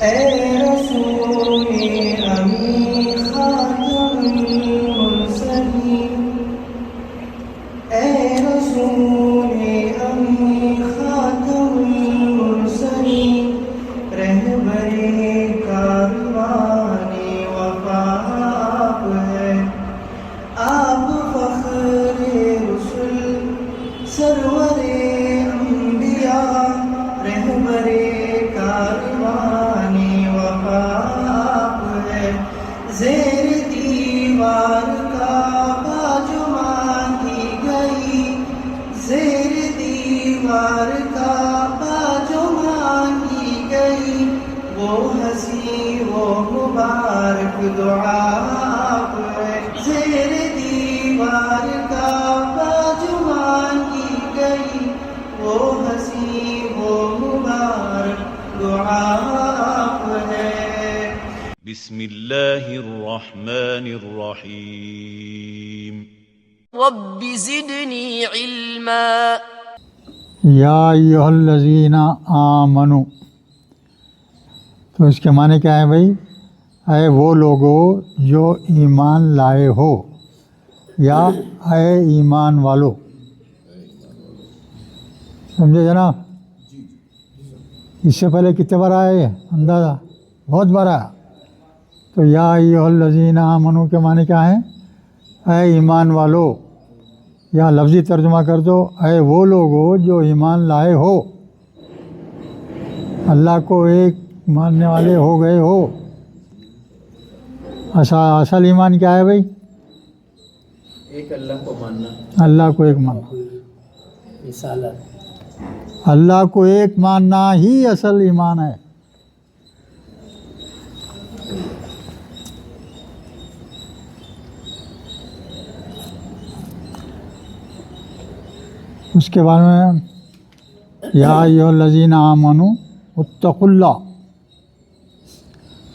اے رسول امی خاتم المرسلین، اے رسول امی خاتم المرسلین، رہبر کاروان وفا آپ ہے، آپ فخر رسل سرور انبیاء، رہبر کاروان وفا آپ ہے، زیر دیوار کعبہ جو مانگی گئی، زیر دیوار کعبہ جو مانگی گئی، وہ ہنسی وہ مبارک دعا آپ ہے، زیر دیوار کعبہ جو مانگی گئی، وہ ہنسی وہ مبارک دعا آپ ہے۔ بسم اللہ الرحمن الرحیم۔ رب زدنی علما۔ یا ایہا الذین آمنو، تو اس کے معنی کیا ہے بھائی؟ اے وہ لوگو جو ایمان لائے ہو، یا اے ایمان والو، سمجھے جناب؟ اس سے پہلے کتنے بار آیا ہے اندازہ؟ بہت بار آیا۔ تو یا ایہا الذین آمنو کے معنی کیا ہے؟ اے ایمان والو، یا لفظی ترجمہ کر دو اے وہ لوگو جو ایمان لائے ہو، اللہ کو ایک ماننے والے ہو گئے ہو۔ اصل ایمان کیا ہے بھائی؟ ایک اللہ کو ماننا، اللہ کو ایک ماننا، رسالت، اللہ کو ایک ماننا ہی اصل ایمان ہے۔ اس کے بارے میں یا ایھا الذین آمنوا اتقوا اللہ،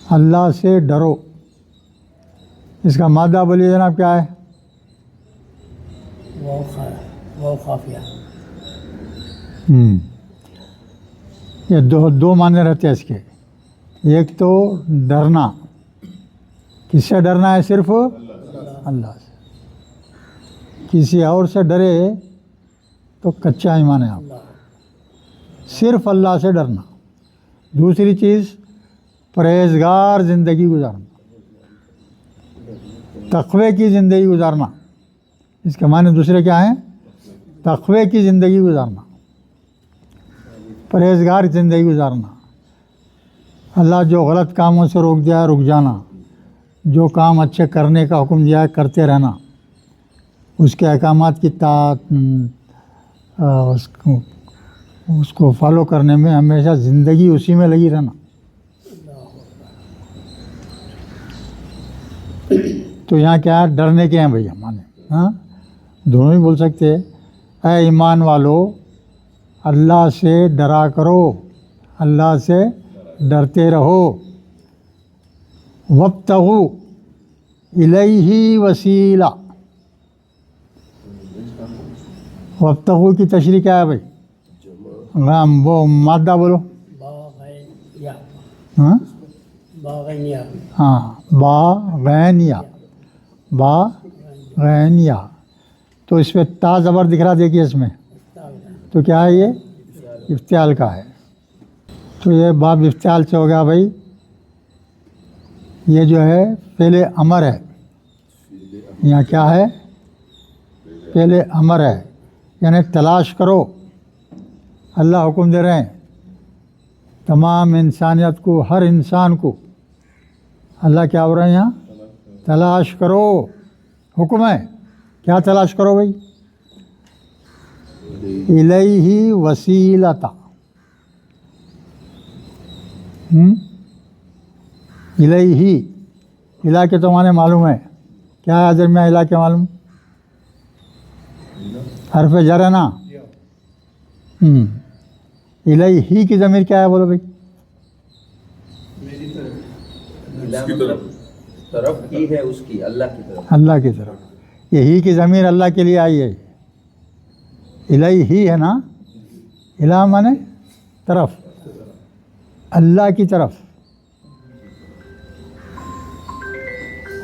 اللہ سے ڈرو۔ اس کا مادہ بولیے جناب کیا ہے؟ وہ خافیہ۔ یہ دو معنی رہتے ہیں اس کے۔ ایک تو ڈرنا، کس سے ڈرنا ہے؟ صرف اللہ سے۔ کسی اور سے ڈرے تو کچا ایمان ہے آپ۔ صرف اللہ سے ڈرنا۔ دوسری چیز پرہیزگار زندگی گزارنا، تقوی کی زندگی گزارنا۔ اس کے معنی دوسرے کیا ہیں؟ تقوی کی زندگی گزارنا، پرہیزگار زندگی گزارنا۔ اللہ جو غلط کاموں سے روک دیا ہے رک جانا، جو کام اچھے کرنے کا حکم دیا ہے کرتے رہنا، اس کے احکامات کی اس کو فالو کرنے میں ہمیشہ زندگی اسی میں لگی رہنا۔ تو یہاں کیا ہے؟ ڈرنے کے ہیں بھیا مانے، ہاں دونوں ہی بول سکتے ہیں۔ اے ایمان والو، اللہ سے ڈرا کرو، اللہ سے ڈرتے رہو۔ وابتغوا الیہ وسیلہ، وابتغوا کی تشریح کیا ہے بھائی؟ وہ مادہ بولو۔ ہاں باغینیا، باغینیا، تو اس پہ تا زبر دکھ رہا، دیکھیے اس میں تو کیا ہے؟ یہ افتعال کا ہے۔ تو یہ باب افتعال سے ہو گیا بھائی، یہ جو ہے پہلے امر ہے، یہاں کیا ہے؟ پہلے امر ہے، یعنی تلاش کرو۔ اللہ حکم دے رہے ہیں تمام انسانیت کو، ہر انسان کو۔ اللہ کیا ہو رہا ہے یہاں؟ تلاش کرو، حکم ہے۔ کیا تلاش کرو بھائی؟ الیہ وسیلتا، الیہ، الہ کے تو معنی معلوم ہے، کیا ہے حضر میں الہ کے معلوم؟ حرف جر ہے نا۔ الیہ کی ضمیر کیا ہے بولو بھائی؟ طرف ہی ہے اس کی، اللہ کی طرف، اللہ کی طرف۔ یہی کی ضمیر اللہ کے لیے آئی ہے، الیہ ہی ہے نا، الہ مانے طرف، اللہ کی طرف۔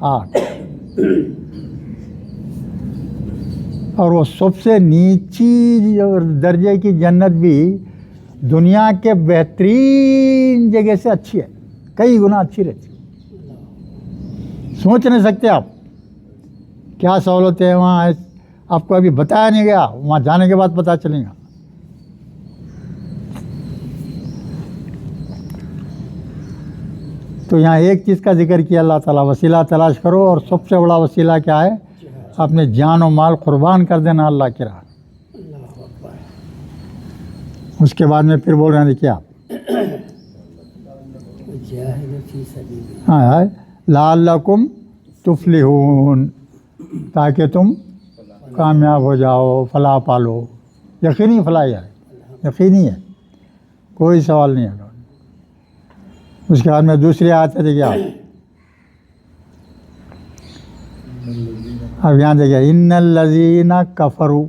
8. اور وہ سب سے نیچی درجے کی جنت بھی دنیا کے بہترین جگہ سے اچھی ہے, کئی گنا اچھی رہتی ہے. سوچ نہیں سکتے آپ کیا سہولتیں ہیں وہاں. آپ کو ابھی بتایا نہیں گیا, وہاں جانے کے بعد پتہ چلے گا. تو یہاں ایک چیز کا ذکر کیا اللہ تعالیٰ, وسیلہ تلاش کرو, اور سب سے بڑا وسیلہ کیا ہے؟ اپنے جان و مال قربان کر دینا اللہ کی راہ. اس کے بعد میں پھر بول رہے ہیں دیکھیے آپ, ہاں لعلکم تفلحون, تاکہ تم کامیاب ہو جاؤ, فلاح پالو. یقینی فلاح ہے, یقینی ہے, کوئی سوال نہیں ہے. اس کے بعد میں دوسری آیت ہے دیکھیے آپ, اب یہاں دیکھیے, ان الذین کفروا,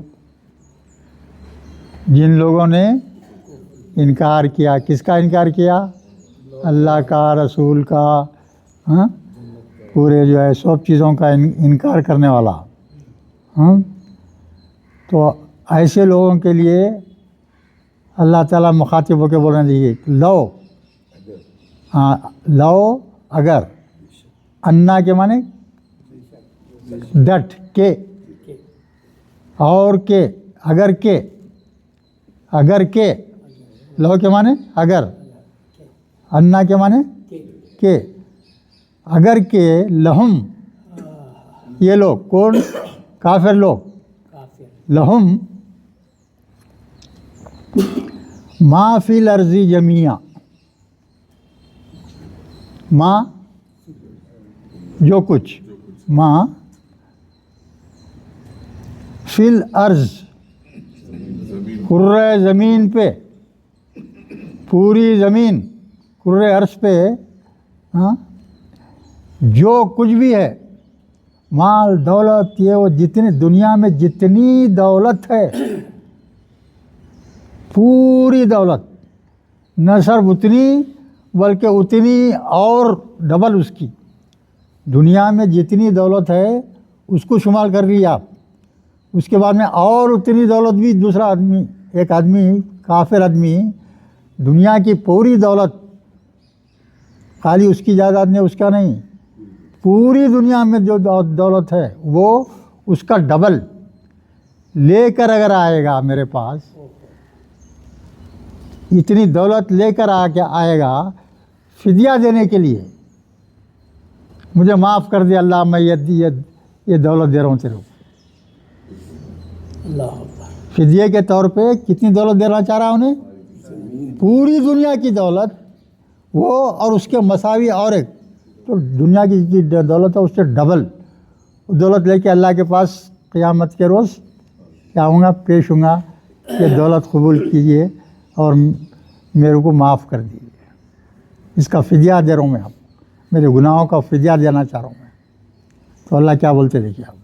جن لوگوں نے انکار کیا. کس کا انکار کیا؟ اللہ کا, رسول کا, ہاں, پورے جو ہے سب چیزوں کا انکار کرنے والا. ہاں, تو ایسے لوگوں کے لیے اللہ تعالیٰ مخاطب ہو کے بول رہے ہیں دیکھیے, لو, ہاں, لو اگر, انا کے معنی ڈٹ کے, اور کے, اگر کے, اگر کے, لو کے معنی اگر, انا کے معنی کے, اگر کے, لہم, یہ لوگ کون؟ کافر لوگ. لہم ما فی الارض جمیعا, ما جو کچھ, ما فی الارض کرۂ زمین پہ, پوری زمین کرۂ ارض پہ, ہاں, جو کچھ بھی ہے, مال دولت, یہ وہ جتنی دنیا میں جتنی دولت ہے, پوری دولت, نہ صرف اتنی بلکہ اتنی اور ڈبل اس کی. دنیا میں جتنی دولت ہے اس کو شمار کر لیے آپ. اس کے بعد میں اور اتنی دولت بھی دوسرا آدمی, ایک آدمی, کافر آدمی, دنیا کی پوری دولت, خالی اس کی جائیداد نہیں, اس کا نہیں, پوری دنیا میں جو دولت ہے وہ اس کا ڈبل لے کر اگر آئے گا میرے پاس, اتنی دولت لے کر آئے گا فدیہ دینے کے لیے, مجھے معاف کر دے اللہ, میں یہ دولت دے رہا ہوں تیرے کو. فدیے کے طور پہ کتنی دولت دینا چاہ رہا انہیں؟ پوری دنیا کی دولت, وہ اور اس کے مساوی اور ایک, تو دنیا کی دولت ہے اس سے ڈبل دولت لے کے اللہ کے پاس قیامت کے روز کیا ہوں گا, پیش ہوں گا, یہ دولت قبول کیجیے اور میرے کو معاف کر دیجیے, اس کا فدیہ دے رہا ہوں میں, آپ میرے گناہوں کا فدیہ دینا چاہ رہا ہوں میں. تو اللہ کیا بولتے دیکھیے آپ,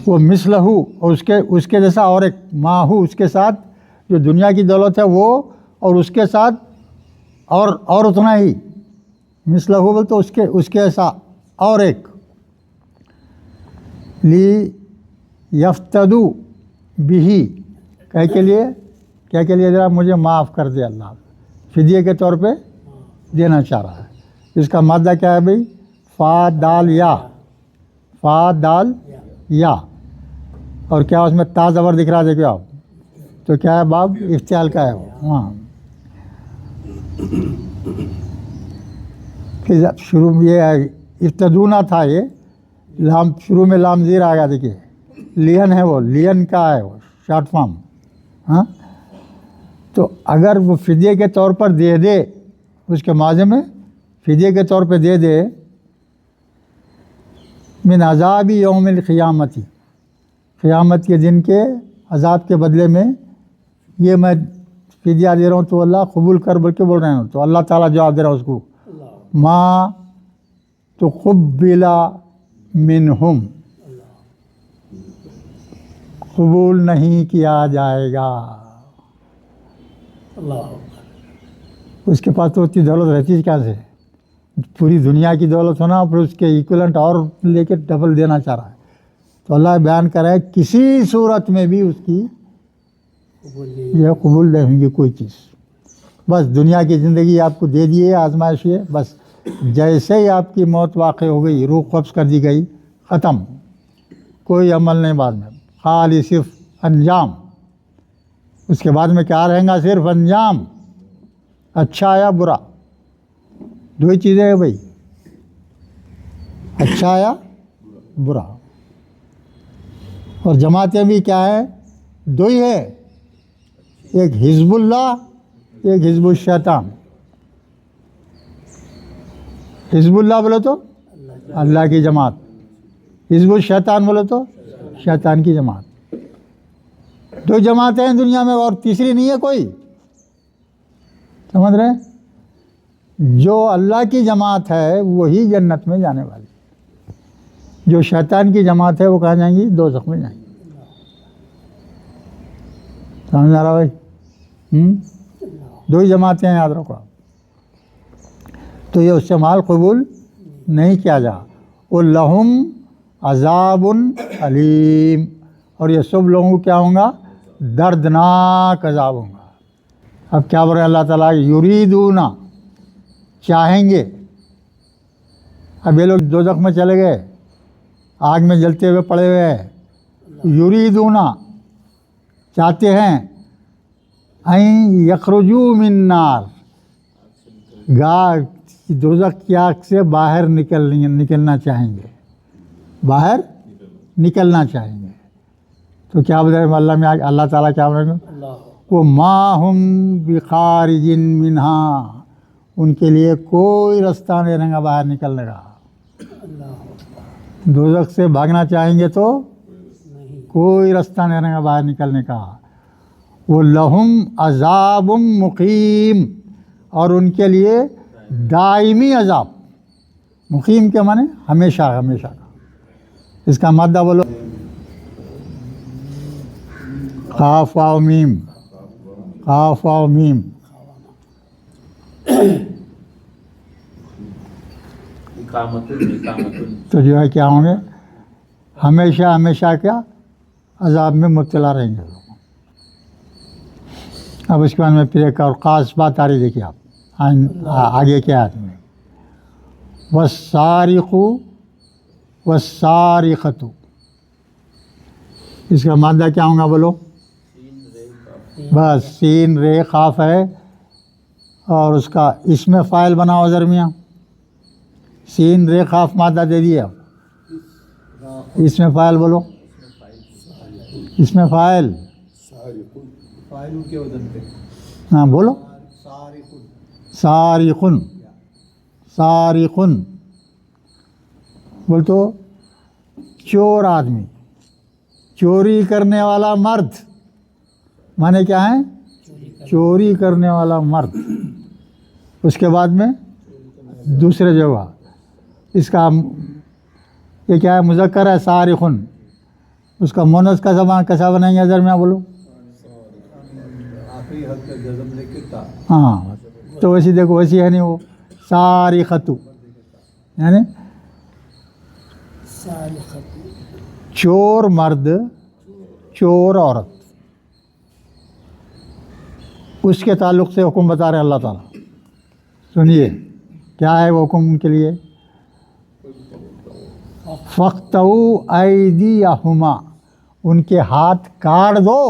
وہ مثلہو, اور اس کے جیسا اور ایک, ماہو, اس کے ساتھ جو دنیا کی دولت ہے وہ, اور اس کے ساتھ اور اتنا ہی, مثلہو بول تو اس کے جیسا اور ایک, لی یفتدو بھی, کہہ کے لیے, کیا کے لیے ذرا مجھے معاف کر دے اللہ, فدیے کے طور پہ دینا چاہ رہا ہے. اس کا مادہ کیا ہے بھائی؟ فا دال یا, فا دال یا, اور کیا اس میں تا زبر دکھ رہا ہے دیکھو آپ, تو کیا ہے باب افتعال کا ہے وہ. ہاں, پھر شروع میں یہ ہے افتدونا تھا, یہ لام شروع میں لام زیر آ گیا دیکھیے, لین ہے وہ, لین کا ہے وہ شارٹ فارم. ہاں, تو اگر وہ فدیے کے طور پر دے دے, اس کے ماضی میں فدیے کے طور پہ دے دے, من عذاب یوم القیامتی, قیامت کے دن کے عذاب کے بدلے میں یہ میں فدیہ دے رہا ہوں, تو اللہ قبول کر بول کے بول رہے ہیں. تو اللہ تعالیٰ جواب دے رہا ہے اس کو, ما تقبل منہم, قبول نہیں کیا جائے گا. اس کے پاس تو اتنی دولت رہتی ہے کیا سے؟ پوری دنیا کی دولت ہونا پھر اس کے ایکولنٹ اور لے کے ڈبل دینا چاہ رہا ہے. تو اللہ بیان کرا ہے کسی صورت میں بھی اس کی یہ قبول نہیں ہوگی کوئی چیز. بس دنیا کی زندگی آپ کو دے دیے آزمائش ہے، بس جیسے ہی آپ کی موت واقع ہو گئی، روح قبض کر دی گئی، ختم، کوئی عمل نہیں بعد میں، خالی صرف انجام. اس کے بعد میں کیا رہیں گا؟ صرف انجام، اچھا یا برا. دو ہی چیزیں ہیں بھائی، اچھا یا برا. اور جماعتیں بھی کیا ہے؟ دو ہی ہے، ایک حزب اللہ، ایک حزب الشیطان. حزب اللہ بولے تو اللہ کی جماعت، حزب الشیطان بولے تو شیطان کی جماعت. دو جماعتیں ہیں دنیا میں اور تیسری نہیں ہے کوئی. سمجھ رہے ہیں؟ جو اللہ کی جماعت ہے وہی جنت میں جانے والی، جو شیطان کی جماعت ہے وہ کہاں جائیں گی؟ دوزخ میں جائیں گی. سمجھ آ رہا بھائی؟ دو ہی جماعتیں ہیں، یاد رکھو. تو یہ اس سے مال قبول نہیں کیا جا. وَلَهُمْ عَذَابٌ علیم، اور یہ سب لوگوں کو کیا ہوں گا؟ دردناک عذاب ہوں گا. اب کیا بول رہے ہیں اللہ تعالیٰ؟ یریدون، چاہیں گے. اب یہ لوگ دوزخ میں چلے گئے، آگ میں جلتے ہوئے پڑے ہوئے ہیں. یریدون، چاہتے ہیں، این یخرجوا من نار، دوزخ کی آگ سے باہر نکلنا چاہیں گے، باہر نکلنا چاہیں گے. تو کیا بول رہے ہیں اللہ میں؟ اللہ تعالیٰ کیا بول رہے ہیں؟ وہ ما ہم بخارج منہا، ان کے لیے کوئی رستہ نہیں رہے گا باہر نکلنے کا. دوزخ سے بھاگنا چاہیں گے تو کوئی رستہ نہیں رہے گا باہر نکلنے کا. وہ لہم عذاب مقیم، اور ان کے لیے دائمی عذاب. مقیم کے معنی ہمیشہ، ہمیشہ کا. اس کا مادہ بولو. قاف واو میم، قاف واو میم. تو جو ہے کیا ہوں گے؟ ہمیشہ ہمیشہ کیا عذاب میں مبتلا رہیں گے. اب اس کے بعد میں پھر ایک اور خاص بات آ رہی، دیکھیے آپ آگے کیا ہے میں والصارخ والصارخۃ. اس کا مادہ کیا ہوں گا بولو؟ بس سین رے قاف ہے اور اس کا اس میں فاعل بناؤ درمیان. سین رے قاف مادہ دے دیا، اس میں فاعل بولو. اس میں فاعل ہاں بولو. صارخن، صارخن بول تو چور آدمی، چوری کرنے والا مرد. معنی کیا ہے؟ چوری کرنے والا مرد. اس کے بعد میں دوسرے جگہ اس کا یہ کیا ہے؟ مذکر ہے صارخن. اس کا مونس کا زبان کیسا بنائیں گے درمیان بولو؟ ہاں تو ویسی دیکھو، ویسی ہے نہیں وہ صارخۃ، یعنی چور مرد، چور عورت. اس کے تعلق سے حکم بتا رہے اللہ تعالیٰ. سنیے کیا ہے وہ حکم ان کے لیے؟ فَاقْطَعُوا أَيْدِيَهُمَا، ان کے ہاتھ کاٹ دو.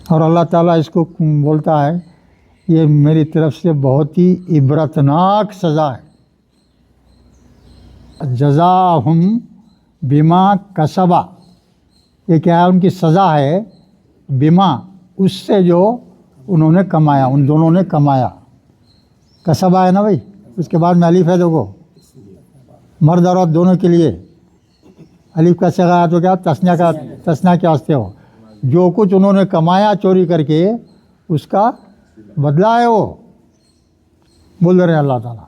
اور اللہ تعالیٰ اس کو بولتا ہے یہ میری طرف سے بہت ہی عبرتناک سزا ہے. جزاہم بما کسبا، یہ کیا ہے؟ ان کی سزا ہے بما، اس سے جو انہوں نے کمایا، ان دونوں نے کمایا. کسبا ہے نا بھائی، اس کے بعد میں الف ہے، دیکھو مرد اور عورت دونوں کے لیے الف کا صیغہ ہے تو کیا تسنیہ کے واسطے ہو. جو کچھ انہوں نے کمایا چوری کر کے اس کا بدلہ ہے وہ بول رہے ہیں اللہ تعالیٰ.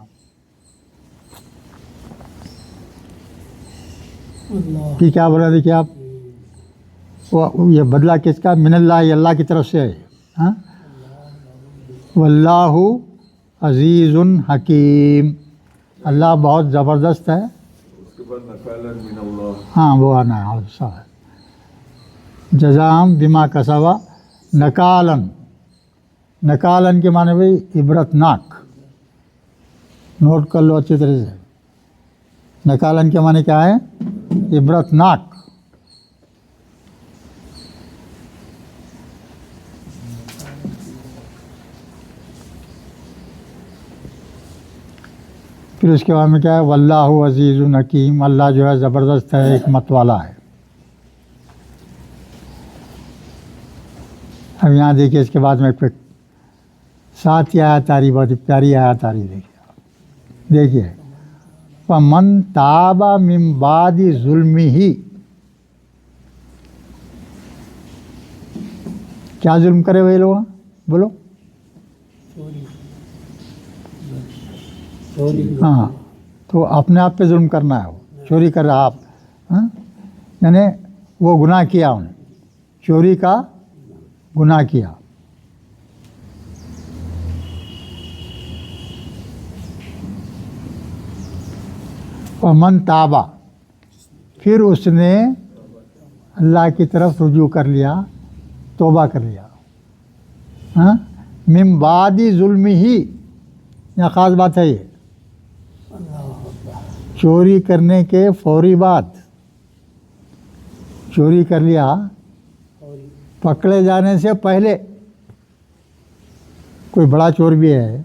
کہ کیا بول رہے؟ دیکھیے آپ یہ بدلہ کس کا؟ من اللہ، یہ اللہ کی طرف سے ہے. ہاں، واللہ عزیز حکیم، اللہ بہت زبردست ہے. اس کے بعد نکالا من اللہ. ہاں وہ آنا ہے صح ہے. جزام بما کسبا، نکالن، نکالن کے معنی بھائی عبرت ناک، نوٹ کر لو اچھی طرح سے. نکالن کے معنی کیا ہے؟ عبرت ناک. پھر اس کے بعد میں کیا ہے؟ واللہ عزیز حکیم، اللہ جو ہے زبردست ہے، حکمت والا ہے. اب یہاں دیکھیے اس کے بعد میں پھر 7 آیت آ رہی، بہت پیاری آیت آ رہی. دیکھیے فمن تاب من بعد ظلمہ، کیا ظلم کرے ہوئے لوگ؟ بولو. ہاں، تو اپنے آپ پہ ظلم کرنا ہے. وہ چوری کر رہا آپ، ہاں، یعنی وہ گناہ کیا، انہیں چوری کا گناہ کیا. ومن تابا، پھر اس نے اللہ کی طرف رجوع کر لیا، توبہ کر لیا. ہاں، من بعد ظلمہ، یہاں خاص بات ہے یہ، چوری کرنے کے فوری بعد. چوری کر لیا پکڑے جانے سے پہلے. کوئی بڑا چور بھی ہے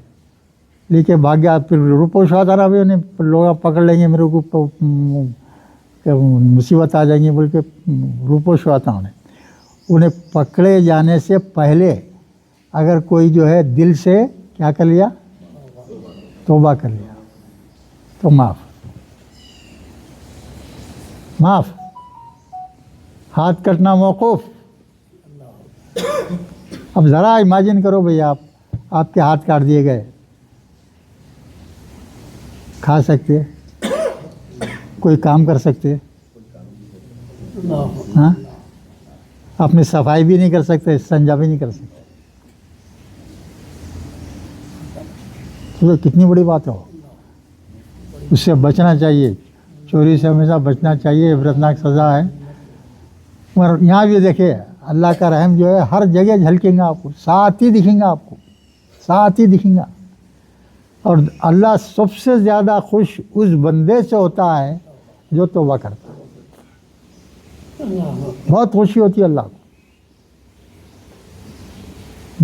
لیکن بھاگ گیا، پھر روپو شوات آ رہا بھی انہیں لوگ پکڑ لیں گے، میرے کو مصیبت آ جائیں گی بول کے روپو شوات انہیں پکڑے جانے سے پہلے اگر کوئی جو ہے دل سے کیا کر لیا؟ توبہ کر لیا تو معاف. معاف. ہاتھ کٹنا موقوف. اب ذرا امیجن کرو بھئی، آپ کے ہاتھ کاٹ دیے گئے، کھا سکتے؟ کوئی کام کر سکتے؟ ہاں، اپنی صفائی بھی نہیں کر سکتے، استنجا بھی نہیں کر سکتے. تو کتنی بڑی بات ہو. اس سے بچنا چاہیے، چوری سے ہمیشہ بچنا چاہیے، عبرتناک سزا ہے. مگر یہاں بھی دیکھیں اللہ کا رحم جو ہے ہر جگہ جھلکیں گا آپ کو، ساتھ ہی دکھیں گا، آپ کو ساتھ ہی دکھیں گا. اور اللہ سب سے زیادہ خوش اس بندے سے ہوتا ہے جو توبہ کرتا ہے. بہت خوشی ہوتی ہے اللہ کو.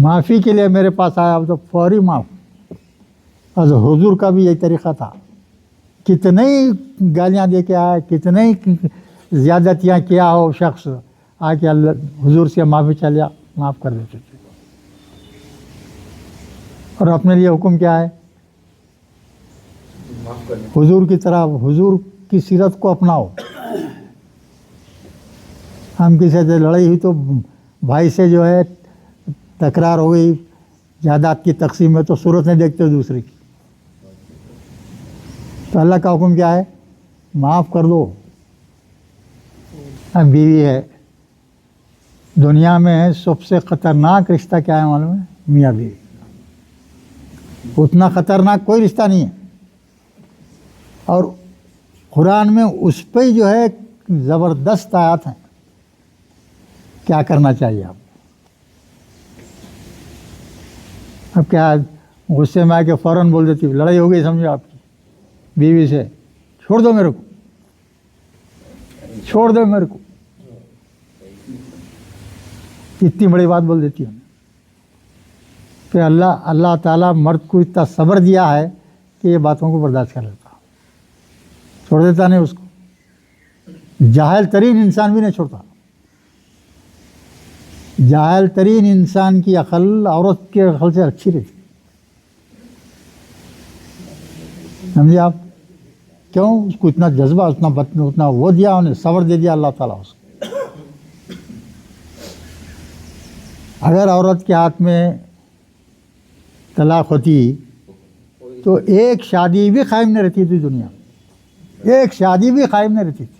معافی کے لیے میرے پاس آیا تو فوری معاف. اور حضور کا بھی یہی طریقہ تھا. کتنے ہی گالیاں دے کے آیا، کتنے ہی زیادتیاں کیا ہو شخص، آ کے اللہ حضور سے معافی چلیا، معاف کر دیتے تھے. اور اپنے لیے حکم کیا ہے؟ حضور کی طرح، حضور کی سیرت کو اپناؤ. ہم کسی سے لڑائی ہوئی تو بھائی سے جو ہے تکرار ہو گئی جائیداد کی تقسیم میں، تو صورت نہیں دیکھتے دوسرے کی. تو اللہ کا حکم کیا ہے؟ معاف کر دو. اب بیوی ہے، دنیا میں سب سے خطرناک رشتہ کیا ہے معلوم ہے؟ میاں بیوی. اتنا خطرناک کوئی رشتہ نہیں ہے. اور قرآن میں اس پہ جو ہے زبردست آیات ہیں کیا کرنا چاہیے آپ. اب کیا غصے میں آ کے فوراً بول دیتی، لڑائی ہو گئی سمجھو آپ کی بیوی سے، چھوڑ دو میرے کو، چھوڑ دو میرے کو. اتنی بڑی بات بول دیتی ہے. پھر اللہ تعالیٰ مرد کو اتنا صبر دیا ہے کہ یہ باتوں کو برداشت کر لیتا، چھوڑ دیتا نہیں اس کو. جاہل ترین انسان بھی نہیں چھوڑتا. جاہل ترین انسان کی عقل عورت کے عقل سے اچھی رہتی. سمجھے آپ؟ کیوں؟ اس کو اتنا جذبہ، اتنا وہ دیا انہیں، صبر دے دیا اللہ تعالیٰ اس کو. اگر عورت کے ہاتھ میں طلاق ہوتی تو ایک شادی بھی قائم نہیں رہتی تھی دنیا میں. ایک شادی بھی قائم نہیں رہتی تھی.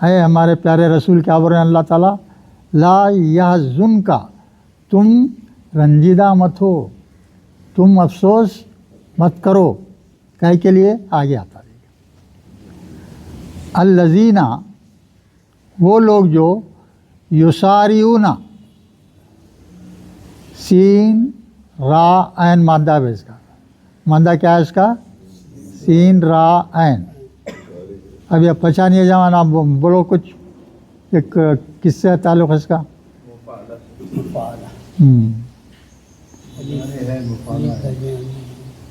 اے ہمارے پیارے رسول کیا بول رہے ہیں اللہ تعالیٰ، لا یحزنک، تم رنجیدہ مت ہو، تم افسوس مت کرو، کہے کے لیے آگے آتا ہے الذین، وہ لوگ جو یساریون، سین را عین مادہ ہے اس کا، مادہ کیا ہے اس کا؟ سین را عین۔ اب یہ پہچانیے جوان، آپ بولو کچھ، ایک کس سے تعلق ہے اس کا؟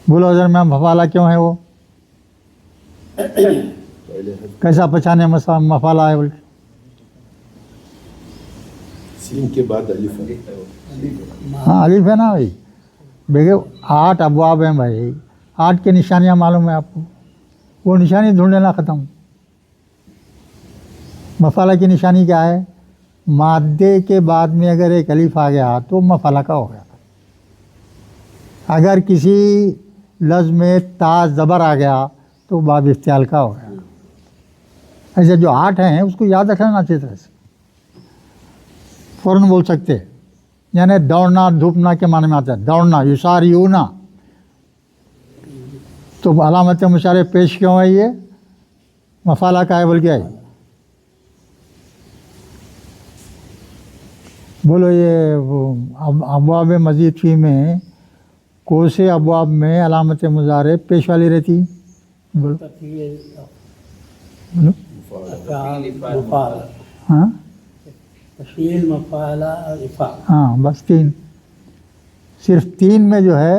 بولو حضرت میں مفعلہ کیوں ہے وہ؟ کیسا پہچانے مفعلہ ہے بول کے؟ سین کے بعد الف ہے۔ ہاں الف ہے نا بھائی، دیکھیں 8 ابواب ہیں بھائی، 8 کی نشانیاں معلوم ہے آپ کو، وہ نشانی ڈھونڈ لینا ختم۔ مفعلہ کی نشانی کیا ہے؟ مادے کے بعد میں اگر ایک الف آ گیا تو مفعلہ کا ہو گیا۔ اگر کسی لفظ میں تا زبر آ گیا تو باب افتعال کا ہو گیا۔ ایسے جو 8 ہیں اس کو یاد رکھنا اچھی طرح سے، فوراً بول سکتے، یعنی دوڑنا دھوپنا کے معنی میں آتا ہے، دوڑنا، یساریونا۔ تو علامت مشارے پیش کیوں ہے؟ یہ مفعلہ کا ہے بول کے ہے۔ بولو یہ ابواب مزید فی میں کون سے ابواب میں علامت مضارع پیش والی رہتی؟ بولو بولو۔ مفعل، ہاں تفعیل، مفعلہ اور افعال۔ ہاں بس 3، صرف 3 میں جو ہے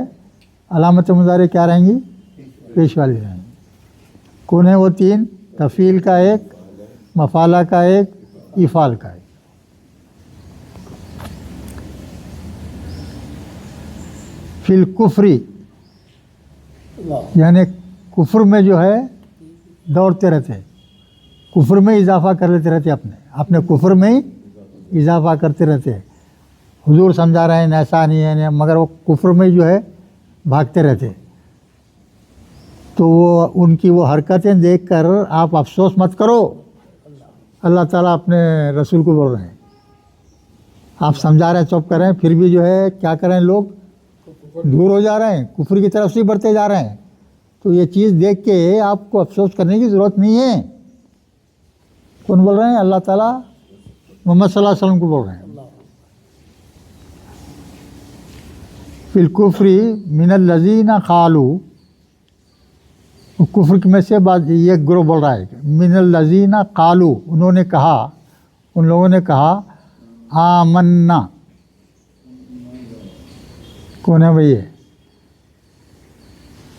علامت مضارع کیا رہیں گی؟ پیش والی رہیں گی۔ کون ہے وہ 3؟ تفعیل کا ایک، مفعلہ کا ایک، افعال کا ایک۔ فی الکفری، یعنی کفر میں جو ہے دوڑتے رہتے، کفر میں اضافہ کر لیتے رہتے، اپنے کفر میں ہی اضافہ کرتے رہتے۔ حضور سمجھا رہے ہیں ایسا نہیں ہے، مگر وہ کفر میں جو ہے بھاگتے رہتے۔ تو وہ ان کی وہ حرکتیں دیکھ کر آپ افسوس مت کرو، اللہ تعالیٰ اپنے رسول کو بول رہے ہیں۔ آپ سمجھا رہے ہیں، چپ کر رہے ہیں، پھر بھی جو ہے کیا کریں، لوگ دور ہو جا رہے ہیں، کفر کی طرف سے بڑھتے جا رہے ہیں۔ تو یہ چیز دیکھ کے آپ کو افسوس کرنے کی ضرورت نہیں ہے۔ کون بول رہے ہیں؟ اللہ تعالیٰ محمد صلی اللہ علیہ وسلم کو بول رہے ہیں۔ فی الکفر من الذین قالوا، کفر میں سے بعد یہ گروہ بول رہا ہے کہ من الذین قالوا، انہوں نے کہا، ان لوگوں نے کہا آمنا۔ کون ہے بھئی؟ یہ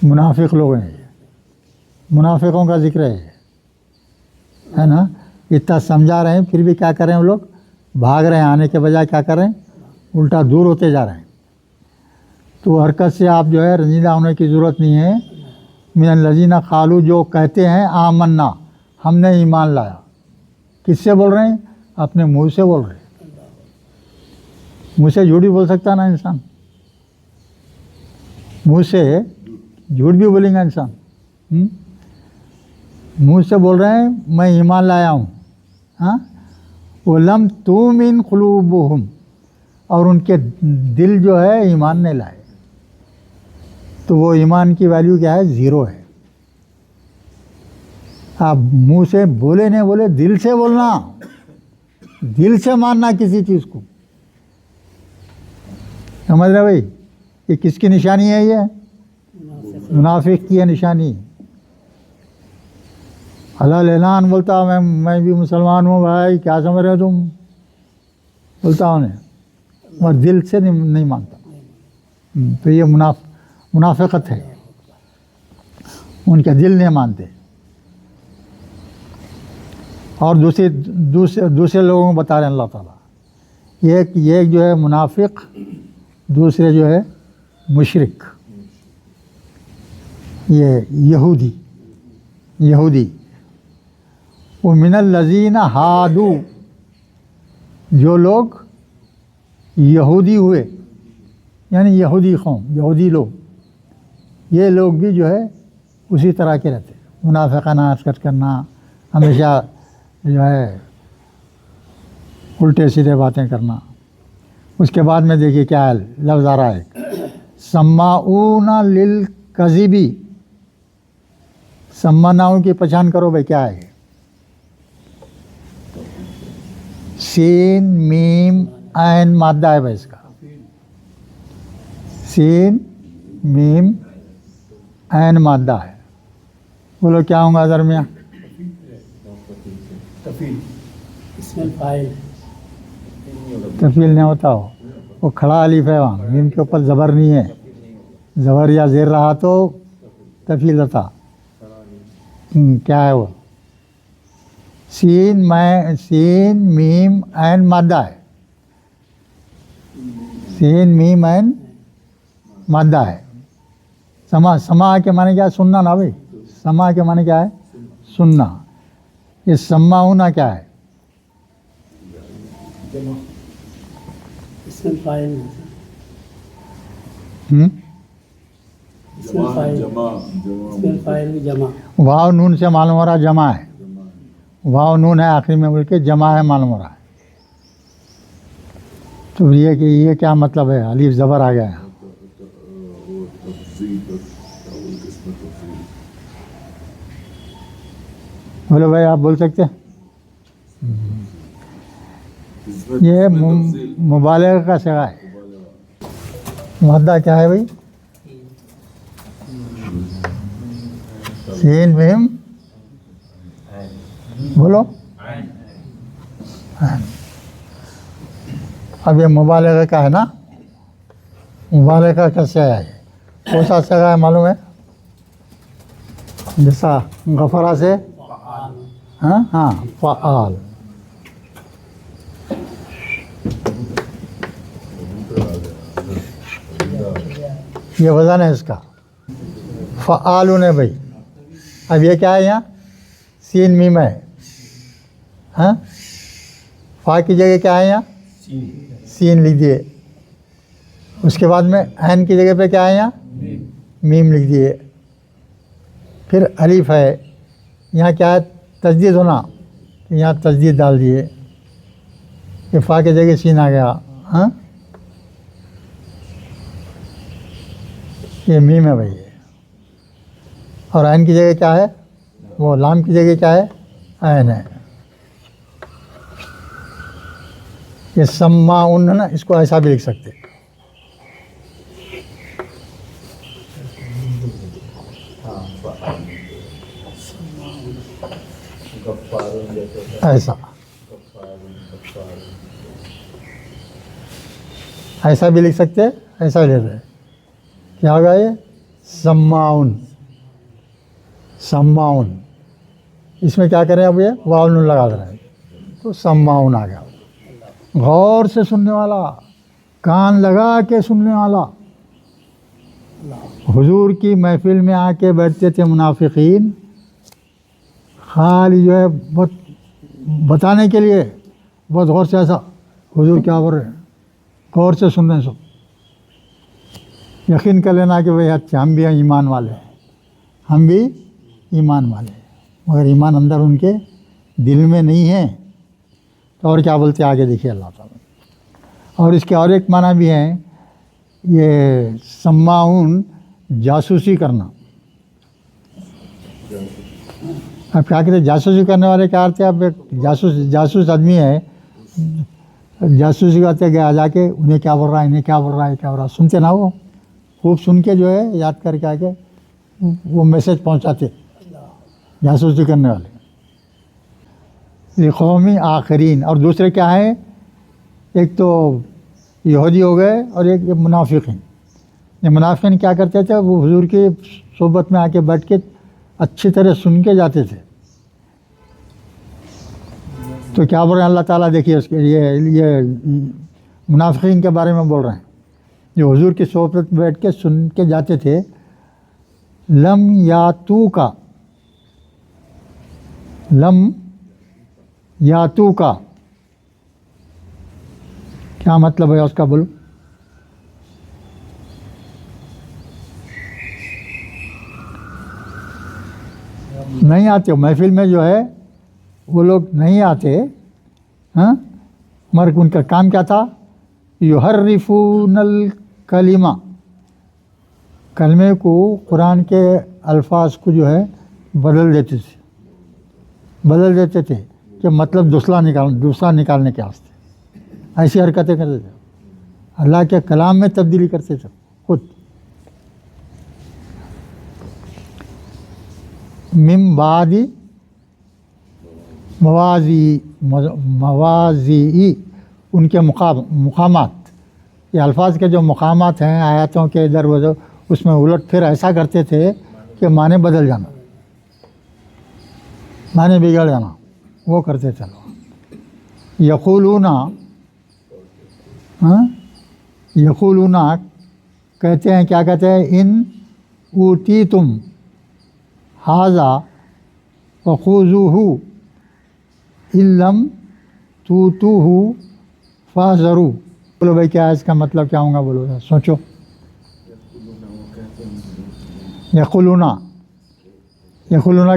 منافق لوگ ہیں، یہ منافقوں کا ذکر ہے نا۔ اتنا سمجھا رہے ہیں پھر بھی کیا کر رہے ہیں وہ لوگ؟ بھاگ رہے ہیں، آنے کے بجائے کیا کر رہے ہیں؟ الٹا دور ہوتے جا رہے ہیں۔ تو حرکت سے آپ جو ہے رنجیدہ ہونے کی ضرورت نہیں ہے۔ من الذین قالوا، جو کہتے ہیں آمنا، ہم نے ایمان لایا، کس سے بول رہے ہیں؟ اپنے منہ سے بول رہے ہیں۔ منہ سے جھوٹ بھی بول سکتا ہے نا انسان، منہ سے جھوٹ بھی بولیں گا انسان۔ منہ سے بول رہے ہیں میں ایمان لایا ہوں، ہاں۔ وَلَمْ تُؤْمِنْ قُلُوبُهُمْ، اور ان کے دل جو ہے ایمان نہیں لائے، تو وہ ایمان کی ویلیو کیا ہے؟ 0 ہے۔ آپ منہ سے بولے نہیں بولے، دل سے بولنا، دل سے ماننا کسی چیز کو، سمجھ رہے بھائی؟ یہ کس کی نشانی ہے؟ یہ منافق کی ہے نشانی۔ حلال اعلان بولتا میں بھی مسلمان ہوں بھائی، کیا سمجھ رہے ہو تم، بولتا انہیں، اور دل سے نہیں مانتا۔ تو یہ منافقت ہے، ان کے دل نہیں مانتے۔ اور دوسرے لوگوں کو بتا رہے ہیں اللہ تعالیٰ، ایک جو ہے منافق، دوسرے جو ہے مشرک، یہ یہودی۔ وَمِنَ الَّذِينَ هَادُوا، جو لوگ یہودی ہوئے، یعنی یہودی قوم، یہودی لوگ، یہ لوگ بھی جو ہے اسی طرح کے رہتے، منافقانہ حرکت کرنا، ہمیشہ جو ہے الٹے سیدھے باتیں کرنا. اس کے بعد میں دیکھیے کیا ہے لفظ آ رہا ہے سماعون للکذبی. سماعون کی پہچان کرو بھائی کیا ہے. سین میم عین مادہ ہے بھائی اس کا. سین میم عین مادہ ہے. بولو کیا ہوں گا درمیان. اسم الفاعل تفیل نہیں ہوتا ہو وہ کھڑا الف ہے وہاں میم کے اوپر زبر نہیں ہے. زبر یا زیر رہا تو تفیل ہوتا. کیا ہے وہ سین میم عین مادہ ہے. سین میم عین مادہ ہے. سما کے معنی کیا ہے سننا نا بھائی. سما کے معنی کیا ہے سننا. یہ سماعون کیا ہے اسم الفاعل ہم؟ اسم الفاعل اسم الفاعل کی جمع. واو نون سے معلوم ہو رہا جمع ہے. واو نون ہے آخری میں بول کے جمع ہے معلوم ہو رہا ہے. تو یہ کہ یہ کیا مطلب ہے الف زبر آ گیا ہے. بولو بھائی آپ بول سکتے ہیں. یہ مبالغہ کا صیغہ ہے. مادہ کیا ہے بھائی سین میم بولو. اب یہ مبالغہ کا ہے نا. مبالغہ کا صیغہ ہے. کون سا صیغہ ہے معلوم ہے جیسا غفرہ سے ہاں فعال. یہ وزن ہے اس کا فعالون ہے بھائی. اب یہ کیا ہے یہاں سین میم ہے. ہاں فا کی جگہ کیا ہے یہاں سین لکھ دیے. اس کے بعد میں عین کی جگہ پہ کیا ہے یہاں میم لکھ دیے. پھر الف ہے یہاں کیا ہے تجدید ہونا یہاں تجدید ڈال دیے. یہ فا کی جگہ سین آ گیا. ہاں یہ میم ہے بھائی. اور عین کی جگہ کیا ہے وہ لام کی جگہ کیا ہے عین ہے. یہ سماعون ہے نا اس کو ایسا بھی لکھ سکتے ایسا. ایسا بھی لکھ سکتے ایسا بھی لیتے. کیا ہوگا یہ سماعون. سماعون اس میں کیا کریں اب یہ واو نون لگا دے رہے ہیں تو سماعون آ گیا. غور سے سننے والا کان لگا کے سننے والا. حضور کی محفل میں آ کے بیٹھتے تھے منافقین خالی جو ہے بہت بتانے کے لیے بہت غور سے ایسا حضور کیا بول رہے ہیں غور سے سن رہے ہیں. سب یقین کر لینا کہ بھائی اچھا ہم بھی ایمان والے ہیں. ہم بھی ایمان والے ہیں مگر ایمان اندر ان کے دل میں نہیں ہے. تو اور کیا بولتے آگے دیکھیے اللہ تعالیٰ. اور اس کے اور ایک معنی بھی ہے یہ سماعون جاسوسی کرنا. اب کیا کہتے ہیں جاسوسی کرنے والے کیا کرتے ہیں. اب ایک جاسوس آدمی ہے جاسوسی کرتے گیا جا کے انہیں کیا بول رہا ہے انہیں کیا بول رہا ہے کیا بول رہا ہے سنتے نا. وہ خوب سن کے جو ہے یاد کر کے آگے وہ میسج پہنچاتے جاسوسی کرنے والے. قومی آخرین. اور دوسرے کیا ہیں ایک تو یہودی ہو گئے اور ایک منافقین. یہ منافقین کیا کرتے تھے وہ حضور کی صحبت میں آ کے بیٹھ کے اچھی طرح سن کے جاتے تھے. تو کیا بول رہے ہیں اللہ تعالیٰ دیکھیے اس کے یہ منافقین کے بارے میں بول رہے ہیں جو حضور کی صحبت میں بیٹھ کے سن کے جاتے تھے. لم یاتو کا لم یاتو کا کیا مطلب ہے اس کا بولو. نہیں آتے ہو محفل میں جو ہے وہ لوگ نہیں آتے ہاں، مگر ان کا کام کیا تھا؟ یحرفون الکلمہ، کلمے کو، قرآن کے الفاظ کو جو ہے بدل دیتے تھے کہ مطلب دوسرا نکالنے کے واسطے ایسی حرکتیں کرتے تھے، اللہ کے کلام میں تبدیلی کرتے تھے خود. من بعد موازی ان کے مقامات، یہ الفاظ کے جو مقامات ہیں آیاتوں کے ادھر ادھر، اس میں الٹ پھر ایسا کرتے تھے کہ معنی بدل جانا، معنی بگڑ جانا، وہ کرتے تھے لوگ. یقولون کہتے ہیں، کیا کہتے ہیں؟ ان اوتیتم ھذا فخذوہ ان لم توتوہ فاحذروا. بولو بھائی کیا ہے اس کا مطلب کیا ہوگا؟ بولو سوچو. یقولون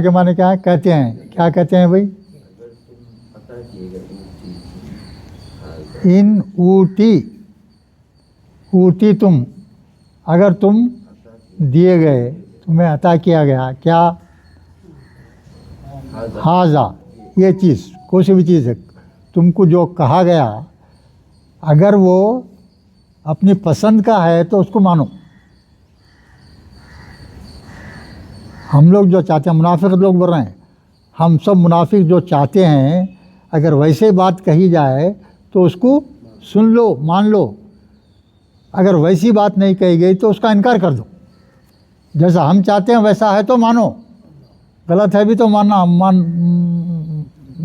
کے معنی کیا ہے؟ کہتے ہیں. کیا کہتے ہیں بھائی؟ ان اوتی تم، اگر تم دیے گئے، تمہیں عطا کیا گیا کیا؟ ھذا، یہ چیز، کوئی سی بھی چیز ہے، تم کو جو کہا گیا اگر وہ اپنی پسند کا ہے تو اس کو مانو. ہم لوگ جو چاہتے ہیں، منافق لوگ بول رہے ہیں، ہم سب منافق جو چاہتے ہیں اگر ویسے بات کہی جائے تو اس کو سن لو، مان لو. اگر ویسی بات نہیں کہی گئی تو اس کا انکار کر دو. جیسا ہم چاہتے ہیں ویسا ہے تو مانو، غلط ہے بھی تو ماننا.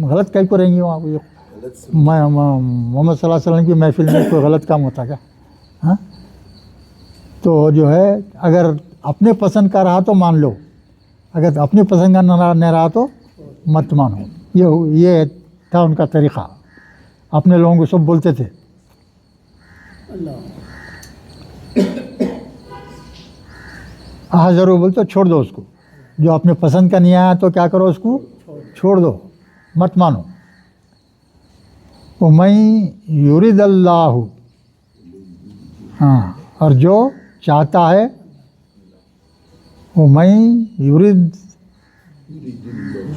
غلط کہیں کو رہیں گی وہاں؟ محمد صلی اللہ علیہ وسلم کی محفل میں کوئی غلط کام ہوتا کیا؟ ہاں، تو جو ہے اگر اپنے پسند کا رہا تو مان لو، اگر اپنی پسند کا نہ رہا تو مت مانو. یہ تھا ان کا طریقہ. اپنے لوگوں کو سب بولتے تھے. ضرور بولتے چھوڑ دو اس کو، جو اپنے پسند کا نہیں آیا تو کیا کرو؟ اس کو چھوڑ دو، مت مانو. وَمَن یُرِدْ اللہ، ہاں، اور جو چاہتا ہے، وَمَن یُرِدْ،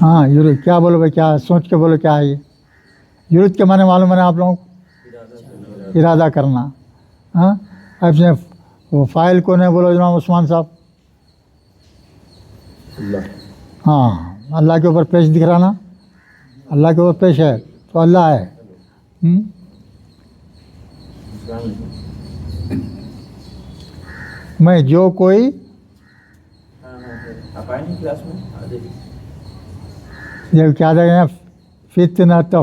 ہاں یورد، کیا بولو بھائی؟ کیا سوچ کے بولو کیا ہے یہ؟ یورد کے معنی معلوم ہے نا آپ لوگوں کو؟ ارادہ کرنا. ہاں، اپنے وہ فائل کو نہیں بولو جناب عثمان صاحب. ہاں، اللہ کے اوپر پیش دکھلانا، اللہ کے اوپر پیش ہے تو اللہ ہے. میں جو کوئی جب کیا دیں گے فتنتہ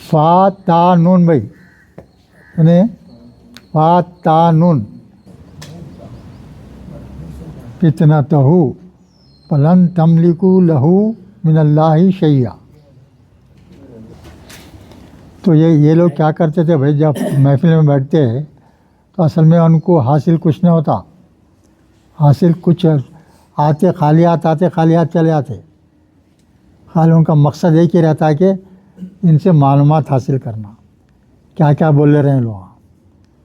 فاتانون، بھائی انہیں فاتانون فتنتہ فلن تملکوا لہ من اللہ شیئا. تو یہ لوگ کیا کرتے تھے بھائی؟ جب محفل میں بیٹھتے تو اصل میں ان کو حاصل کچھ نہیں ہوتا. حاصل کچھ آتے خالی ہاتھ آتے، خالی ہاتھ چلے آتے. خالی ان کا مقصد ایک ہی رہتا ہے کہ ان سے معلومات حاصل کرنا، کیا کیا بول رہے ہیں لوگ،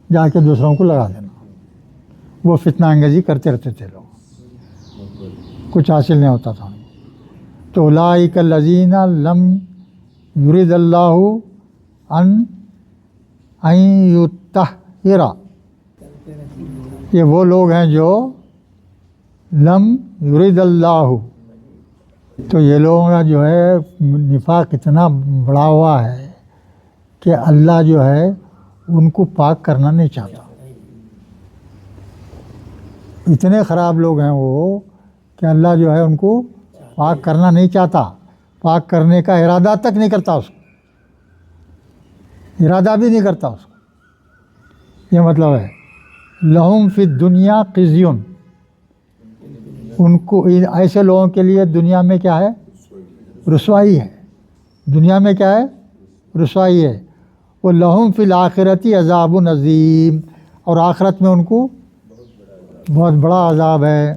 جا کے دوسروں کو لگا دینا. وہ فتنہ انگیزی کرتے رہتے تھے لوگ، کچھ حاصل نہیں ہوتا تھا. تو اولئک الذین لم یرد اللہ ان یطہر، یہ وہ لوگ ہیں جو لم یرد اللہ. تو یہ لوگوں کا جو ہے نفاق اتنا بڑا ہوا ہے کہ اللہ جو ہے ان کو پاک کرنا نہیں چاہتا. اتنے خراب لوگ ہیں وہ کہ اللہ جو ہے ان کو پاک کرنا نہیں چاہتا. پاک کرنے کا ارادہ تک نہیں کرتا، اس کو ارادہ بھی نہیں کرتا اس کو. یہ مطلب ہے لہم فی الدنیا خزیون، ان کو ایسے لوگوں کے لیے دنیا میں کیا ہے؟ رسوائی ہے. دنیا میں کیا ہے؟ رسوائی ہے. وہ لہم فی الآخرۃ عذاب عظیم، اور آخرت میں ان کو بہت بڑا عذاب ہے.